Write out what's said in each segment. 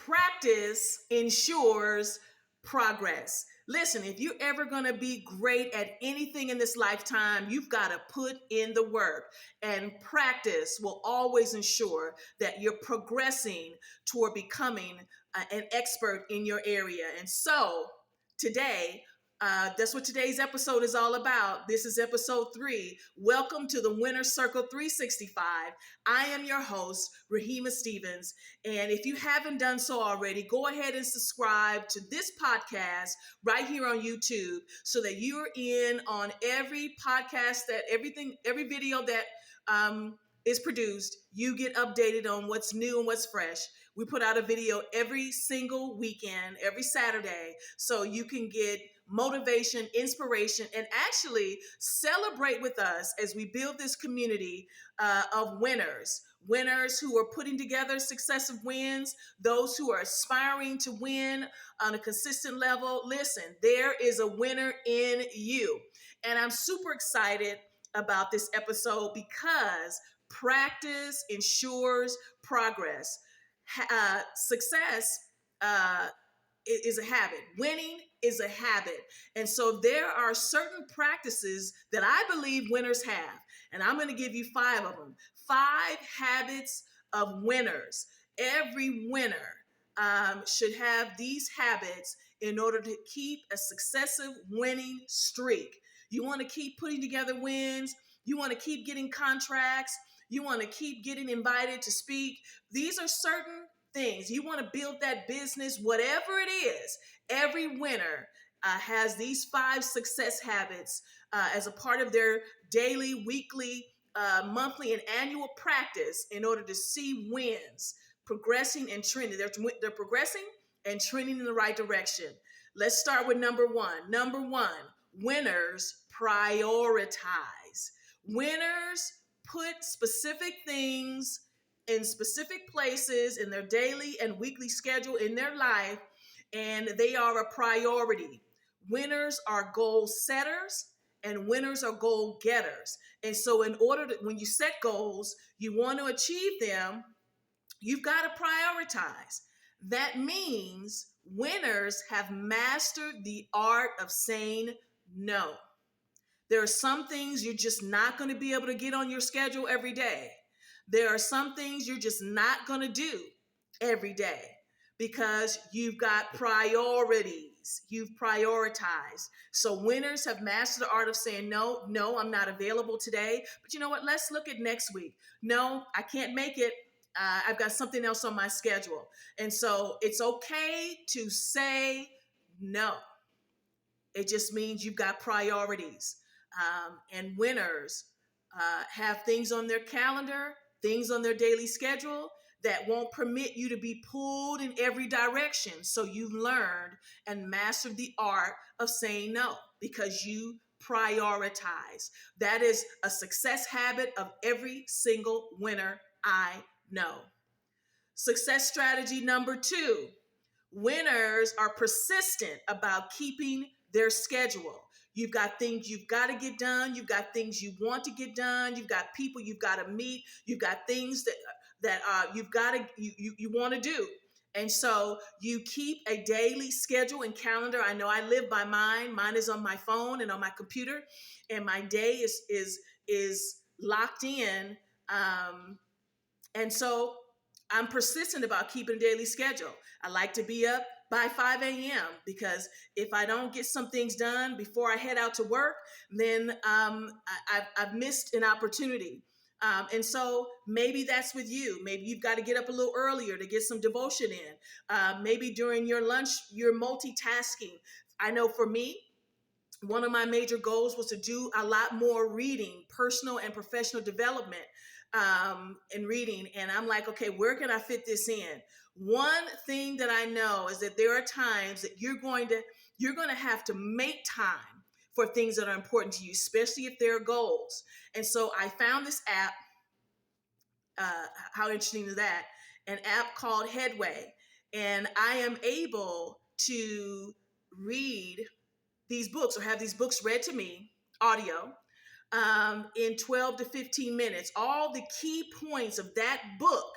Practice ensures progress. Listen, if you're ever going to be great at anything in this lifetime, you've got to put in the work. And practice will always ensure that you're progressing toward becoming an expert in your area. And so today, that's what today's episode is all about. This is episode 3. Welcome to the Winner's Circle 365. I am your host, Rahima Stevens. And if you haven't done so already, go ahead and subscribe to this podcast right here on YouTube so that you're in on every podcast every video that is produced. You get updated on what's new and what's fresh. We put out a video every single weekend, every Saturday, so you can get motivation, inspiration, and actually celebrate with us as we build this community of winners who are putting together successive wins, those who are aspiring to win on a consistent level. Listen, there is a winner in you. And I'm super excited about this episode because practice ensures progress. Success is a habit. Winning is a habit. And so there are certain practices that I believe winners have. And I'm going to give you 5 of them. 5 habits of winners. Every winner should have these habits in order to keep a successive winning streak. You want to keep putting together wins. You want to keep getting contracts. You want to keep getting invited to speak. These are certain things. You want to build that business, whatever it is. Every winner has these 5 success habits as a part of their daily, weekly, monthly, and annual practice in order to see wins, progressing and trending. They're progressing and trending in the right direction. Let's start with number 1. Number 1, winners prioritize. Winners put specific things in specific places in their daily and weekly schedule in their life, and they are a priority. Winners are goal setters and winners are goal getters. And so when you set goals, you want to achieve them, you've got to prioritize. That means winners have mastered the art of saying no. There are some things you're just not going to be able to get on your schedule every day. There are some things you're just not going to do every day because you've got priorities. You've prioritized. So winners have mastered the art of saying, no, I'm not available today. But you know what? Let's look at next week. No, I can't make it. I've got something else on my schedule. And so it's okay to say no. It just means you've got priorities. And winners have things on their calendar, things on their daily schedule that won't permit you to be pulled in every direction. So you've learned and mastered the art of saying no because you prioritize. That is a success habit of every single winner I know. Success strategy number 2, winners are persistent about keeping their schedule. You've got things you've got to get done. You've got things you want to get done. You've got people you've got to meet. You've got things that you want to do. And so you keep a daily schedule and calendar. I know I live by mine. Mine is on my phone and on my computer, and my day is locked in. And so I'm persistent about keeping a daily schedule. I like to be up by 5 a.m. because if I don't get some things done before I head out to work, then I've missed an opportunity. And so maybe that's with you. Maybe you've got to get up a little earlier to get some devotion in. Maybe during your lunch, you're multitasking. I know for me, one of my major goals was to do a lot more reading, personal and professional development and reading. And I'm like, okay, where can I fit this in? One thing that I know is that there are times that you're going to have to make time for things that are important to you, especially if they're goals. And so I found this app. How interesting is that? An app called Headway. And I am able to read these books or have these books read to me, audio, in 12 to 15 minutes. All the key points of that book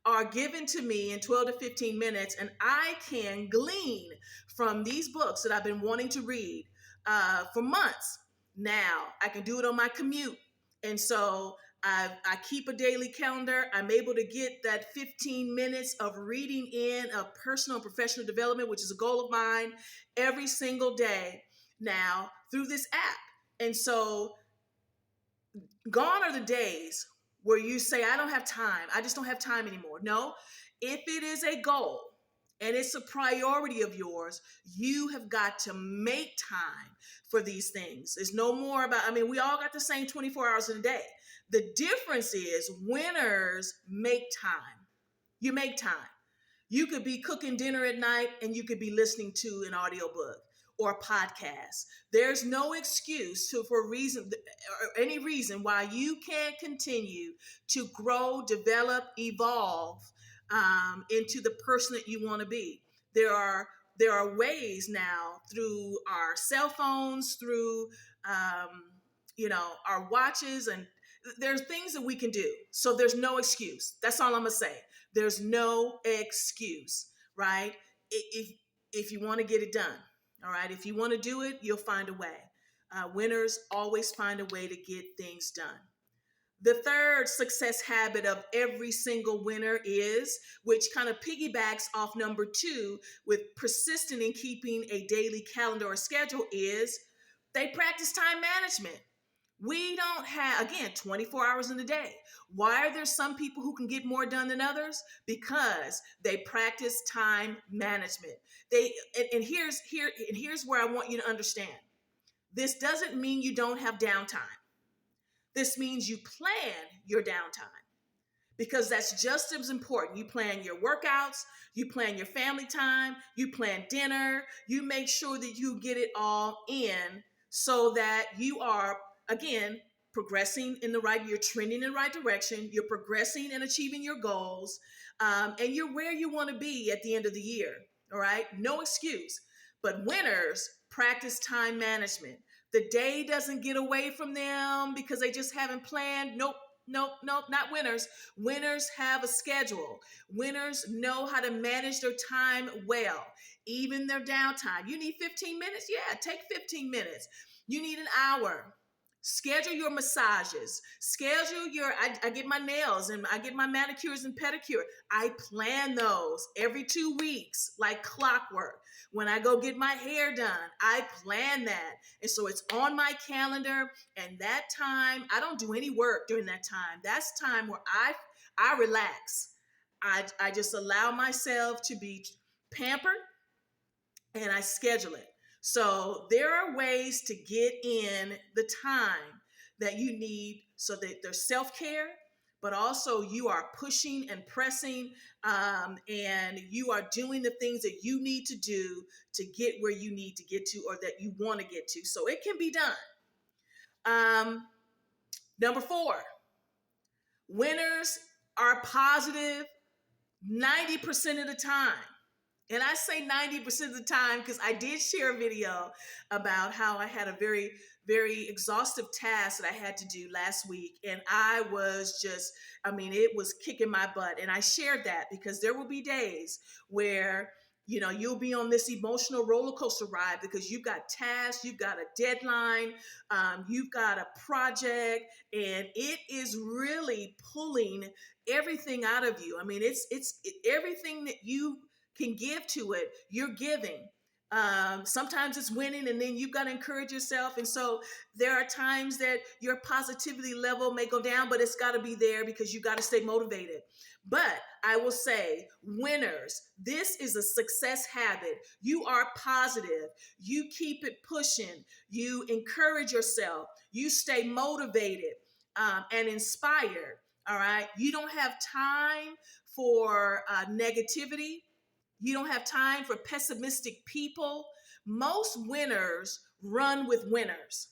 are given to me in 12 to 15 minutes, and I can glean from these books that I've been wanting to read for months. Now I can do it on my commute. And so I keep a daily calendar. I'm able to get that 15 minutes of reading in of personal and professional development, which is a goal of mine, every single day now through this app. And so gone are the days where you say, I don't have time. I just don't have time anymore. No, if it is a goal and it's a priority of yours, you have got to make time for these things. There's no more about, I mean, we all got the same 24 hours in a day. The difference is winners make time. You make time. You could be cooking dinner at night and you could be listening to an audiobook or a podcast. There's no excuse for reason or any reason why you can't continue to grow, develop, evolve into the person that you want to be. There are ways now through our cell phones, through our watches, and there's things that we can do. So there's no excuse. That's all I'm gonna say. There's no excuse, right? If you want to get it done, all right. If you want to do it, you'll find a way. Winners always find a way to get things done. The third success habit of every single winner is, which kind of piggybacks off number 2, with persistent in keeping a daily calendar or schedule, is they practice time management. We don't have, again, 24 hours in a day. Why are there some people who can get more done than others? Because they practice time management. Here's where I want you to understand. This doesn't mean you don't have downtime. This means you plan your downtime, because that's just as important. You plan your workouts, you plan your family time, you plan dinner, you make sure that you get it all in so that you are, again, progressing in you're trending in the right direction, you're progressing and achieving your goals, and you're where you want to be at the end of the year, all right? No excuse. But winners practice time management. The day doesn't get away from them because they just haven't planned. Nope, not winners. Winners have a schedule. Winners know how to manage their time well, even their downtime. You need 15 minutes? Yeah, take 15 minutes. You need an hour. Schedule your massages. I get my nails and I get my manicures and pedicure. I plan those every 2 weeks, like clockwork. When I go get my hair done, I plan that. And so it's on my calendar, and that time, I don't do any work during that time. That's time where I relax. I just allow myself to be pampered, and I schedule it. So there are ways to get in the time that you need so that there's self-care, but also you are pushing and pressing, and you are doing the things that you need to do to get where you need to get to or that you want to get to. So it can be done. Number 4, winners are positive 90% of the time. And I say 90% of the time because I did share a video about how I had a very, very exhaustive task that I had to do last week. And I was it was kicking my butt. And I shared that because there will be days where, you'll be on this emotional roller coaster ride because you've got tasks, you've got a deadline, you've got a project, and it is really pulling everything out of you. I mean, it's everything that you can give to it, you're giving. Sometimes it's winning, and then you've got to encourage yourself. And so there are times that your positivity level may go down, but it's got to be there because you got to stay motivated. But I will say, winners, this is a success habit. You are positive. You keep it pushing. You encourage yourself. You stay motivated and inspired. All right. You don't have time for negativity. You don't have time for pessimistic people. Most winners run with winners.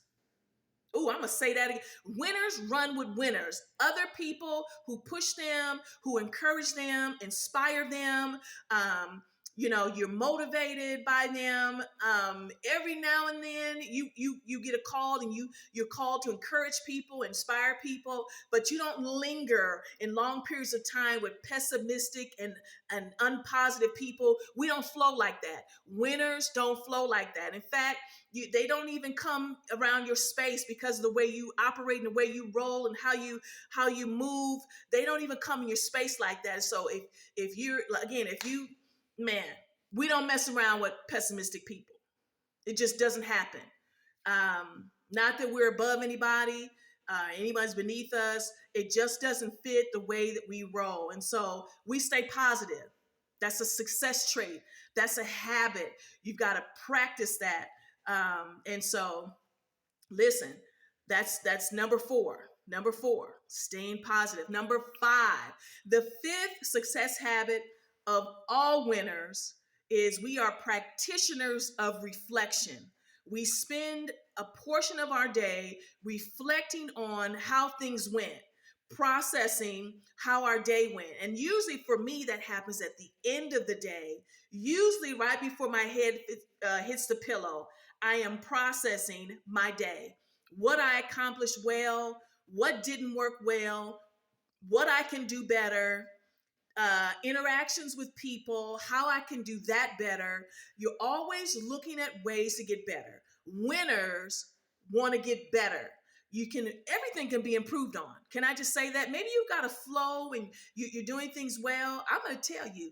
Oh, I'm going to say that again. Winners run with winners. Other people who push them, who encourage them, inspire them, You're motivated by them. Every now and then you get a call, and you're called to encourage people, inspire people, but you don't linger in long periods of time with pessimistic and unpositive people. We don't flow like that. Winners don't flow like that. In fact, they don't even come around your space because of the way you operate and the way you roll and how you move. They don't even come in your space like that. So if you're, again, if you, man, we don't mess around with pessimistic people. It just doesn't happen. Not that we're above anybody, anybody's beneath us. It just doesn't fit the way that we roll. And so we stay positive. That's a success trait. That's a habit. You've got to practice that. And so, listen, that's number four. Number four, staying positive. Number five, the fifth success habit of all winners is we are practitioners of reflection. We spend a portion of our day reflecting on how things went, processing how our day went. And usually for me, that happens at the end of the day, usually right before my head hits the pillow. I am processing my day, what I accomplished well, what didn't work well, what I can do better, interactions with people, how I can do that better. You're always looking at ways to get better. Winners want to get better. Everything can be improved on. Can I just say that? Maybe you've got a flow and you're doing things well. I'm going to tell you,